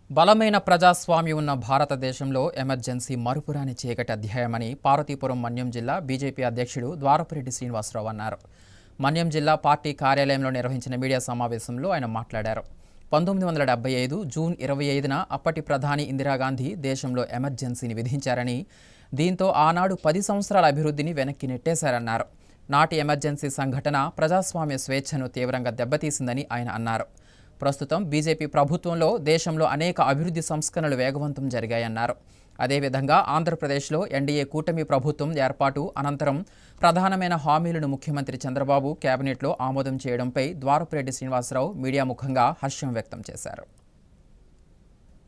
బలమైన ప్రజాస్వామ్యం ఉన్న భారతదేశంలో ఎమర్జెన్సీ మరుపురాని చీకటి అధ్యాయమని పార్వతీపురం మన్యం జిల్లా బీజేపీ అధ్యక్షుడు ద్వారపురెడ్డి శ్రీనివాసరావు అన్నారు. మన్యం జిల్లా పార్టీ కార్యాలయంలో నిర్వహించిన మీడియా సమావేశంలో ఆయన మాట్లాడారు. 1975 జూన్ 25న అప్పటి ప్రధాని ఇందిరాగాంధీ దేశంలో ఎమర్జెన్సీని విధించారని, దీంతో ఆనాడు 10 సంవత్సరాల అభివృద్ధిని వెనక్కి నెట్టేశారన్నారు. నాటి ఎమర్జెన్సీ సంఘటన ప్రజాస్వామ్య స్వేచ్ఛను తీవ్రంగా దెబ్బతీసిందని ఆయన అన్నారు. ప్రస్తుతం బీజేపీ ప్రభుత్వంలో దేశంలో అనేక అభివృద్ధి సంస్కరణలు వేగవంతం జరిగాయన్నారు. అదేవిధంగా ఆంధ్రప్రదేశ్లో ఎన్డీఏ కూటమి ప్రభుత్వం ఏర్పాటు అనంతరం ప్రధానమైన హామీలను ముఖ్యమంత్రి చంద్రబాబు కేబినెట్లో ఆమోదం చేయడంపై ద్వారపురెడ్డి శ్రీనివాసరావు మీడియా ముఖంగా హర్షం వ్యక్తం చేశారు.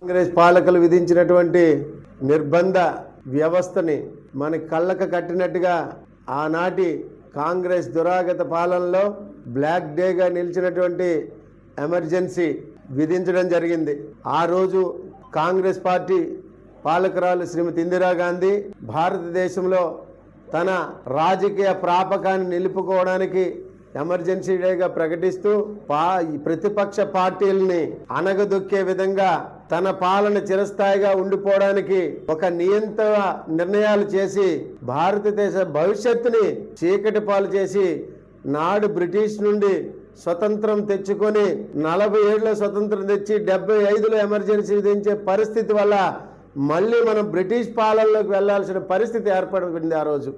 కాంగ్రెస్ పాలకులు విధించినటువంటి నిర్బంధ వ్యవస్థని మన కళ్ళకు కట్టినట్టుగా ఆనాటి కాంగ్రెస్ దురాగత పాలనలో బ్లాక్ డేగా నిలిచినటువంటి ఎమర్జెన్సీ విధించడం జరిగింది. ఆ రోజు కాంగ్రెస్ పార్టీ పాలకురాలు శ్రీమతి ఇందిరాగాంధీ భారతదేశంలో తన రాజకీయ ప్రాపకాన్ని నిలుపుకోవడానికి ఎమర్జెన్సీ డేగా ప్రకటిస్తూ ప్రతిపక్ష పార్టీలని అణగదొక్కే విధంగా తన పాలన చిరస్థాయిగా ఉండిపోవడానికి ఒక నియంత్రణ నిర్ణయాలు చేసి భారతదేశ భవిష్యత్తుని చీకటి పాలు చేసి నాడు బ్రిటిష్ నుండి స్వతంత్రం తెచ్చుకొని 40 ఏళ్ళ స్వతంత్రం తెచ్చి 75లో ఎమర్జెన్సీ విధించే పరిస్థితి వల్ల మళ్ళీ మనం బ్రిటిష్ పాలనలోకి వెళ్లాల్సిన పరిస్థితి ఏర్పడింది ఆ రోజు.